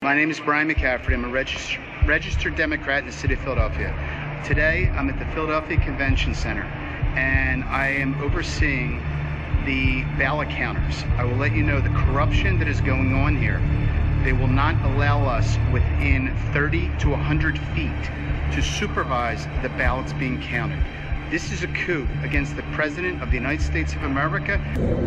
My name is Brian McCaffrey. I'm a registered Democrat in the city of Philadelphia. Today, I'm at the Philadelphia Convention Center, and I am overseeing the ballot counters. I will let you know the corruption that is going on here. They will not allow us within 30 to 100 feet to supervise the ballots being counted. This is a coup against the President of the United States of America.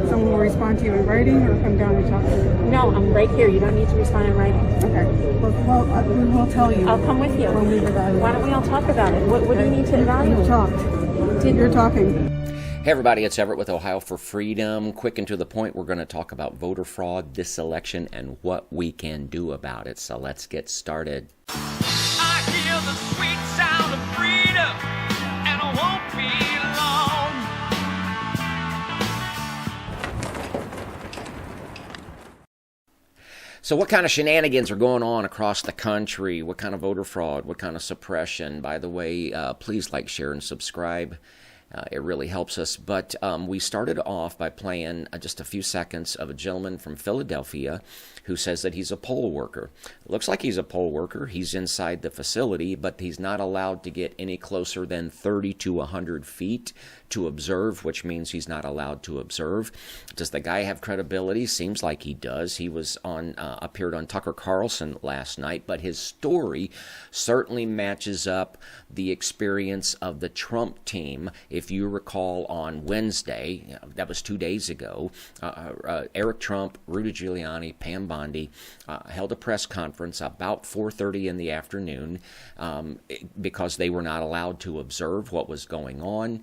Someone will respond to you in writing or come down and talk to you? No, I'm right here. You don't need to respond in writing. Okay. Well, we will tell you. I'll come with you. When we've evaluated. Why don't we all talk about it? What do you need to evaluate? You've talked. You're talking. Hey everybody, it's Everett with Ohio for Freedom. Quick and to the point, we're going to talk about voter fraud this election and what we can do about it. So let's get started. I hear the sweet sound of freedom, and I won't be long. So what kind of shenanigans are going on across the country? What kind of voter fraud? What kind of suppression? By the way, please like, share, and subscribe. It really helps us. But we started off by playing just a few seconds of a gentleman from Philadelphia who says that he's a poll worker. It looks like he's a poll worker. He's inside the facility, but he's not allowed to get any closer than 30 to 100 feet to observe, which means he's not allowed to observe. Does the guy have credibility? Seems like he does. He was on appeared on Tucker Carlson last night, but his story certainly matches up the experience of the Trump team. If you recall, on Wednesday, that was 2 days ago, Eric Trump, Rudy Giuliani, Pam Bondi held a press conference about 4:30 in the afternoon because they were not allowed to observe what was going on.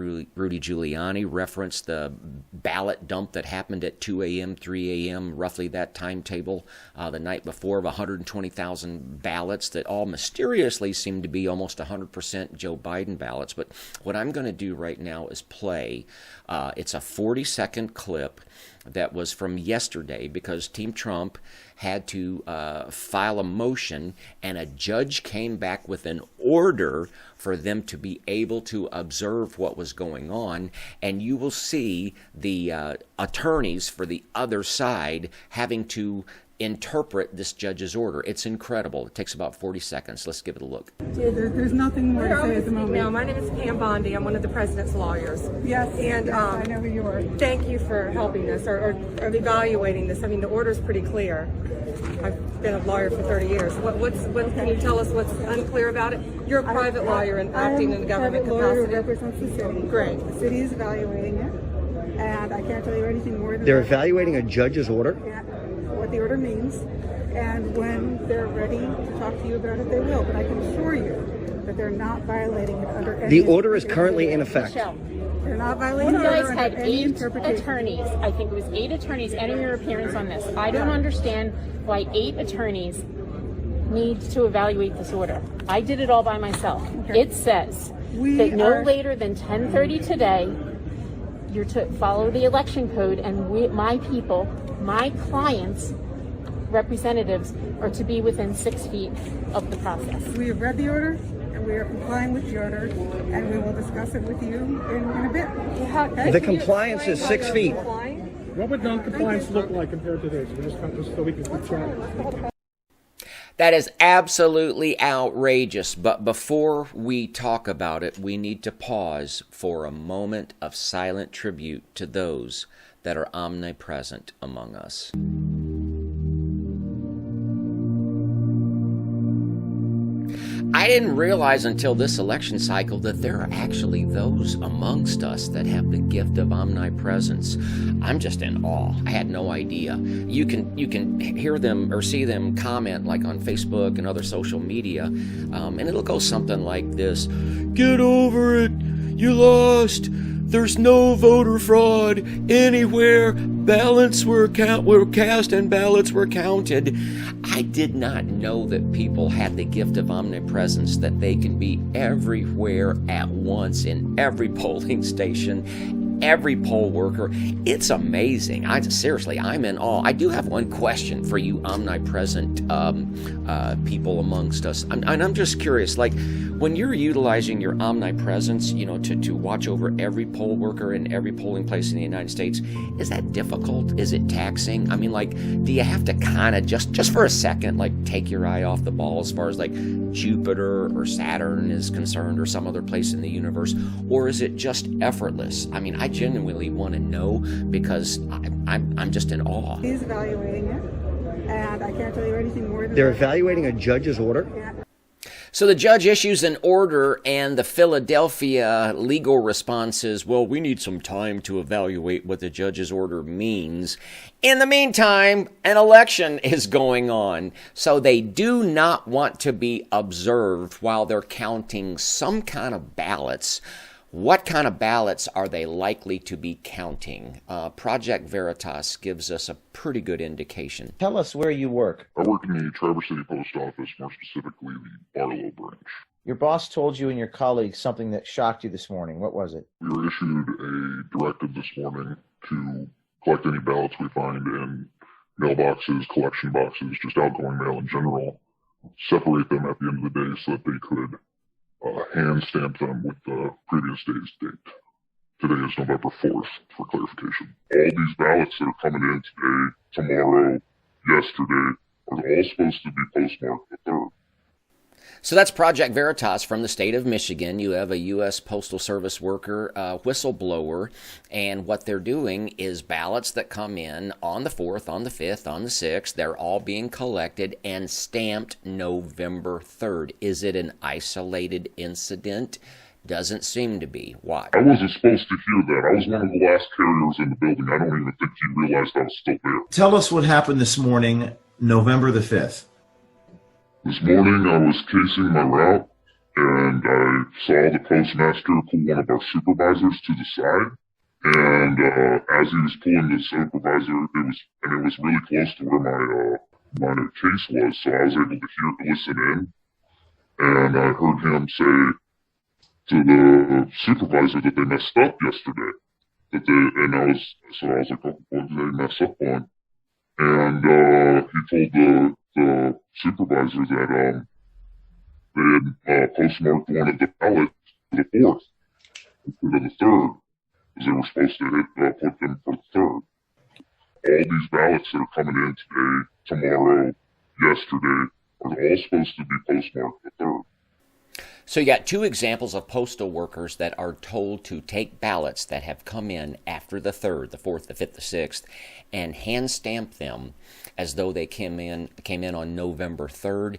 Rudy Giuliani referenced the ballot dump that happened at 2 a.m., 3 a.m., roughly that timetable the night before, of 120,000 ballots that all mysteriously seemed to be almost 100% Joe Biden ballots. But what I'm going to do right now is play. It's a 40-second clip that was from yesterday because Team Trump had to file a motion, and a judge came back with an order for them to be able to observe what was going on. And you will see the attorneys for the other side having to interpret this judge's order. It's incredible. It takes about 40 seconds. Let's give it a look. There's nothing more to say at the moment. Now, my name is Pam Bondi. I'm one of the president's lawyers. Yes, and yes, I know who you are. Thank you for helping us or evaluating this. I mean, the order's pretty clear. I've been a lawyer for 30 years. What can you tell us what's unclear about it? You're a private lawyer and acting in a government capacity. I'm a private lawyer who represents the city. Great. The city is evaluating it, and I can't tell you anything more than They're that. evaluating a judge's order? What the order means, and when they're ready to talk to you about it, they will. But I can assure you that they're not violating it under any... The order is currently in effect. Michelle, They're not violating you the guys order had under any 8 interpretation. attorneys. I think it was 8 attorneys entering your appearance on this. I don't understand why 8 attorneys need to evaluate this order. I did it all by myself. Okay. It says that no later than 10:30 today, you're to follow the election code, and my people, my clients, representatives, are to be within 6 feet of the process. We have read the order, and we are complying with the order, and we will discuss it with you in a bit. Okay? The compliance is 6 feet. What would non-compliance look like compared to this? Just so we can keep track. That is absolutely outrageous. But before we talk about it, we need to pause for a moment of silent tribute to those that are omnipresent among us. I didn't realize until this election cycle that there are actually those amongst us that have the gift of omnipresence. I'm just in awe. I had no idea. You can hear them or see them comment like on Facebook and other social media, and it'll go something like this: "Get over it. You lost. There's no voter fraud anywhere. Ballots were cast and ballots were counted." I did not know that people had the gift of omnipresence, that they can be everywhere at once in every polling station every poll worker. It's amazing. Seriously, I'm in awe. I do have one question for you omnipresent people amongst us. I'm just curious, like, when you're utilizing your omnipresence, to watch over every poll worker in every polling place in the United States, is that difficult? Is it taxing? I mean, like, do you have to kind of just for a second, like, take your eye off the ball as far as like Jupiter or Saturn is concerned, or some other place in the universe, or is it just effortless? I mean, I genuinely want to know, because I'm just in awe. He's evaluating it, and I can't tell you anything more than They're that. evaluating a judge's order? So the judge issues an order, and the Philadelphia legal response is, well, we need some time to evaluate what the judge's order means. In the meantime, an election is going on, so they do not want to be observed while they're counting some kind of ballots. What kind of ballots are they likely to be counting? Project Veritas gives us a pretty good indication. Tell us where you work. I work in the Traverse City Post Office, more specifically the Barlow branch. Your boss told you and your colleagues something that shocked you this morning. What was it? We were issued a directive this morning to collect any ballots we find in mailboxes, collection boxes, just outgoing mail in general, separate them at the end of the day so that they could hand stamp them with the previous day's date. Today is November 4th, for clarification. All these ballots that are coming in today, tomorrow, yesterday, are all supposed to be postmarked the 3rd. So that's Project Veritas from the state of Michigan. You have a U.S. Postal Service worker, whistleblower, and what they're doing is ballots that come in on the 4th, on the 5th, on the 6th. They're all being collected and stamped November 3rd. Is it an isolated incident? Doesn't seem to be. Why? I wasn't supposed to hear that. I was one of the last carriers in the building. I don't even think he realized I was still there. Tell us what happened this morning, November the 5th. This morning I was casing my route, and I saw the postmaster pull one of our supervisors to the side. And as he was pulling the supervisor, it was really close to where my case was, so I was able to listen in. And I heard him say to the supervisor that they messed up yesterday. I was like, oh, what did they mess up on? And he told the supervisor that they had postmarked one of the ballots for the 4th instead of the 3rd, because they were supposed to put them for the 3rd. All these ballots that are coming in today, tomorrow, yesterday, are all supposed to be postmarked the 3rd. So you got two examples of postal workers that are told to take ballots that have come in after the 3rd, the 4th, the 5th, the 6th, and hand stamp them as though they came in on November 3rd.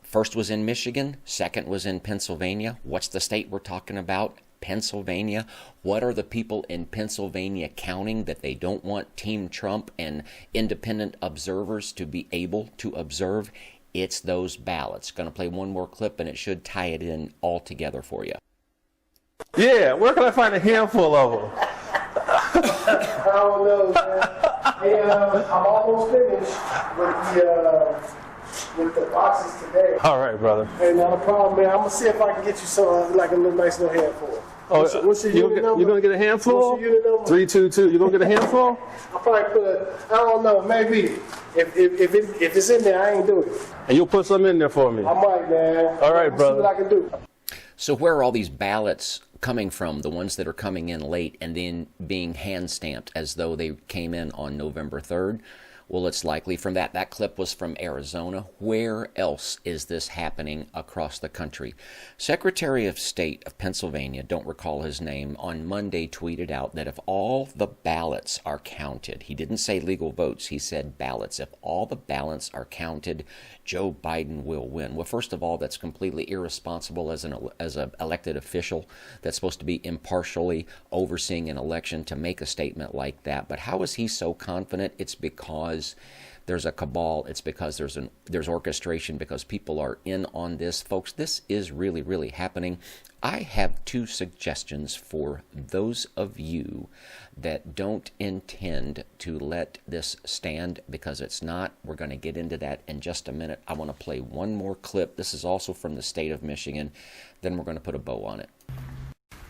First was in Michigan, second was in Pennsylvania. What's the state we're talking about? Pennsylvania. What are the people in Pennsylvania counting that they don't want Team Trump and independent observers to be able to observe? It's those ballots. Going to play one more clip, and it should tie it in all together for you. Yeah, where can I find a handful of them? I don't know, man. Hey, I'm almost finished with the boxes today. All right, brother. Hey, not a problem, man. I'm gonna see if I can get you some like a little nice little handful. Oh, what's your unit number? You're gonna get a handful? What's your unit number? 322. You're gonna get a handful? I'll probably put I don't know, maybe. If it's in there, I ain't do it. And you'll put some in there for me. I might, man. All right, brother. See what I can do. So where are all these ballots coming from, the ones that are coming in late and then being hand stamped as though they came in on November 3rd? Well, it's likely from that. That clip was from Arizona. Where else is this happening across the country? Secretary of State of Pennsylvania, don't recall his name, on Monday tweeted out that if all the ballots are counted, he didn't say legal votes, he said ballots. If all the ballots are counted, Joe Biden will win. Well, first of all, that's completely irresponsible as an elected official that's supposed to be impartially overseeing an election to make a statement like that. But how is he so confident? It's because there's a cabal. It's because there's orchestration, because people are in on this. Folks, this is really, really happening. I have two suggestions for those of you that don't intend to let this stand, because it's not. We're going to get into that in just a minute. I want to play one more clip. This is also from the state of Michigan. Then we're going to put a bow on it.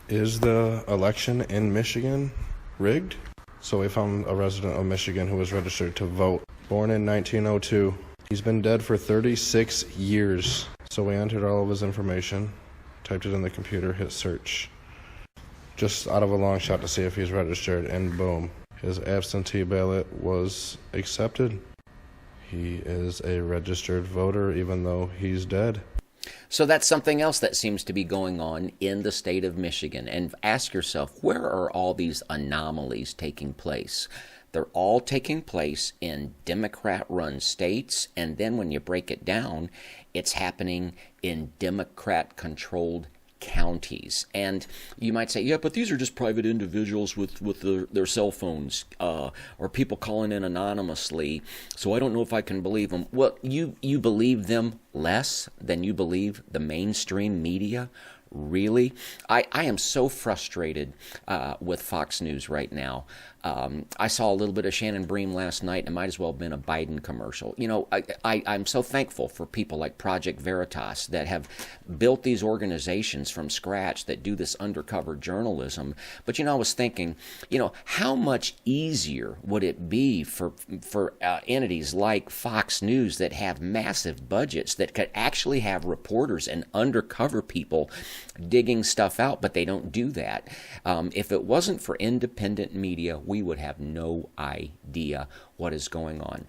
Is the election in Michigan rigged. So we found a resident of Michigan who was registered to vote. Born in 1902. He's been dead for 36 years. So we entered all of his information, typed it in the computer, hit search. Just out of a long shot to see if he's registered, and boom, his absentee ballot was accepted. He is a registered voter even though he's dead. So that's something else that seems to be going on in the state of Michigan. And ask yourself, where are all these anomalies taking place? They're all taking place in Democrat-run states, and then when you break it down, it's happening in Democrat-controlled counties. And you might say, yeah, but these are just private individuals with their cell phones, or people calling in anonymously, so I don't know if I can believe them. Well, you believe them less than you believe the mainstream media? Really? I am so frustrated with Fox News right now. I saw a little bit of Shannon Bream last night, and it might as well have been a Biden commercial. You know, I'm so thankful for people like Project Veritas that have built these organizations from scratch that do this undercover journalism. But, you know, I was thinking, you know, how much easier would it be for entities like Fox News that have massive budgets that could actually have reporters and undercover people digging stuff out, but they don't do that. If it wasn't for independent media, we would have no idea what is going on.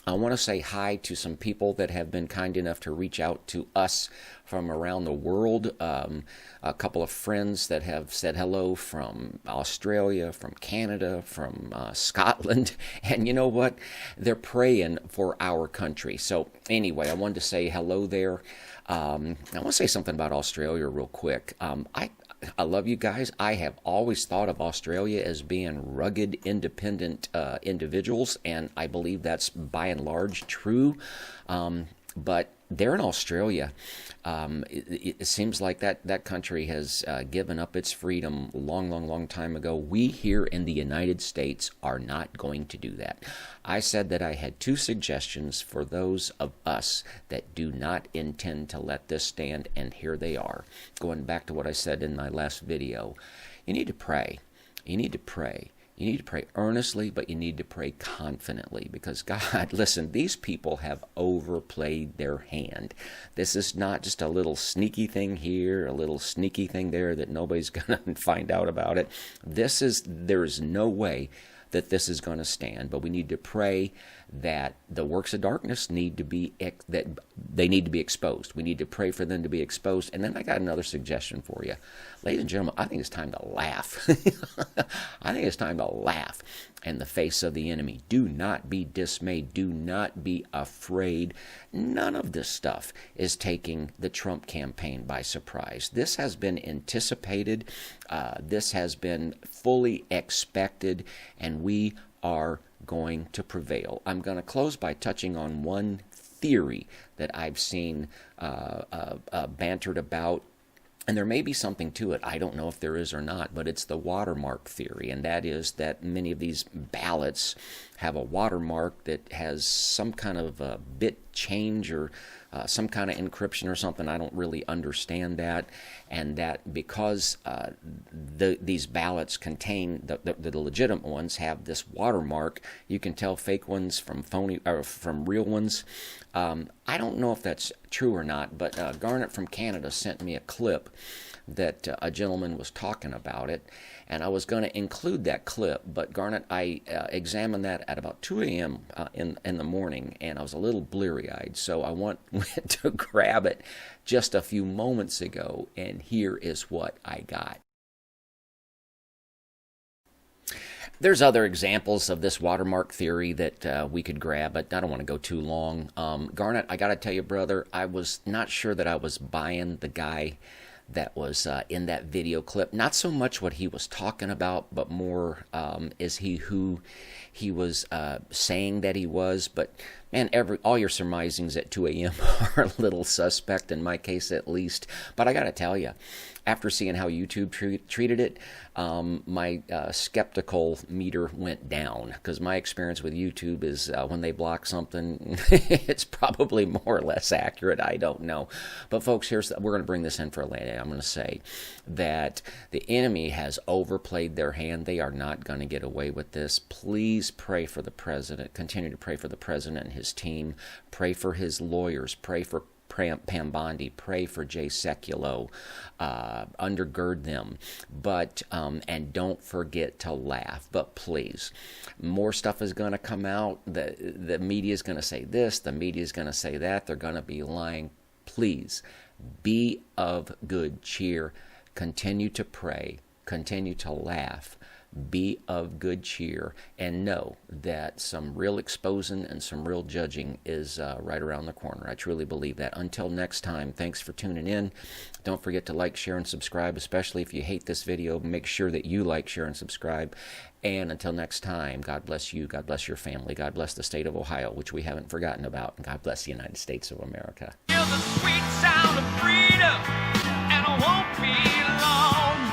I want to say hi to some people that have been kind enough to reach out to us from around the world. A couple of friends that have said hello from Australia, from Canada, from Scotland. And you know what? They're praying for our country. So anyway, I wanted to say hello there. I want to say something about Australia real quick. I love you guys. I have always thought of Australia as being rugged, independent individuals, and I believe that's by and large true. But they're in Australia. It seems like that country has given up its freedom long time ago. We here in the United States are not going to do that. I said that I had two suggestions for those of us that do not intend to let this stand, and here they are. Going back to what I said in my last video, you need to pray. You need to pray. You need to pray earnestly, but you need to pray confidently, because God, listen, these people have overplayed their hand. This is not just a little sneaky thing here, a little sneaky thing there that nobody's going to find out about it. There is no way that this is going to stand, but we need to pray that the works of darkness need to be exposed. We need to pray for them to be exposed. And then I got another suggestion for you. Ladies and gentlemen, I think it's time to laugh. I think it's time to laugh in the face of the enemy. Do not be dismayed. Do not be afraid. None of this stuff is taking the Trump campaign by surprise. This has been anticipated. This has been fully expected, and we are going to prevail. I'm going to close by touching on one theory that I've seen bantered about, and there may be something to it. I don't know if there is or not, but it's the watermark theory, and that is that many of these ballots have a watermark that has some kind of a bit change or some kind of encryption or something. I don't really understand that, and that because these ballots contain the legitimate ones have this watermark, you can tell fake ones from phony or from real ones. I don't know if that's true or not, but Garnet from Canada sent me a clip that a gentleman was talking about it, and I was going to include that clip, but Garnet, I examined that at about 2 a.m. In the morning, and I was a little bleary-eyed, so I went to grab it just a few moments ago, and here is what I got. There's other examples of this watermark theory that we could grab, but I don't want to go too long. Garnet, I got to tell you, brother, I was not sure that I was buying the guy that was in that video clip. Not so much what he was talking about, but more is he who he was saying that he was. But And all your surmisings at 2 a.m. are a little suspect, in my case at least. But I got to tell you, after seeing how YouTube treated it, my skeptical meter went down, because my experience with YouTube is when they block something, it's probably more or less accurate. I don't know. But folks, we're going to bring this in for a landing. I'm going to say that the enemy has overplayed their hand. They are not going to get away with this. Please pray for the president. Continue to pray for the president and his team. Pray for his lawyers. Pray for Pam Bondi, pray for Jay Sekulow, undergird them, but and don't forget to laugh. But please, more stuff is going to come out. The media is going to say this, the media is going to say that. They're going to be lying. Please be of good cheer. Continue to pray. Continue to laugh. Be of good cheer, and know that some real exposing and some real judging is right around the corner. I truly believe that. Until next time, thanks for tuning in. Don't forget to like, share, and subscribe, especially if you hate this video. Make sure that you like, share, and subscribe. And until next time, God bless you, God bless your family, God bless the state of Ohio, which we haven't forgotten about, and God bless the United States of America. Feel the sweet sound of freedom, and I won't be long.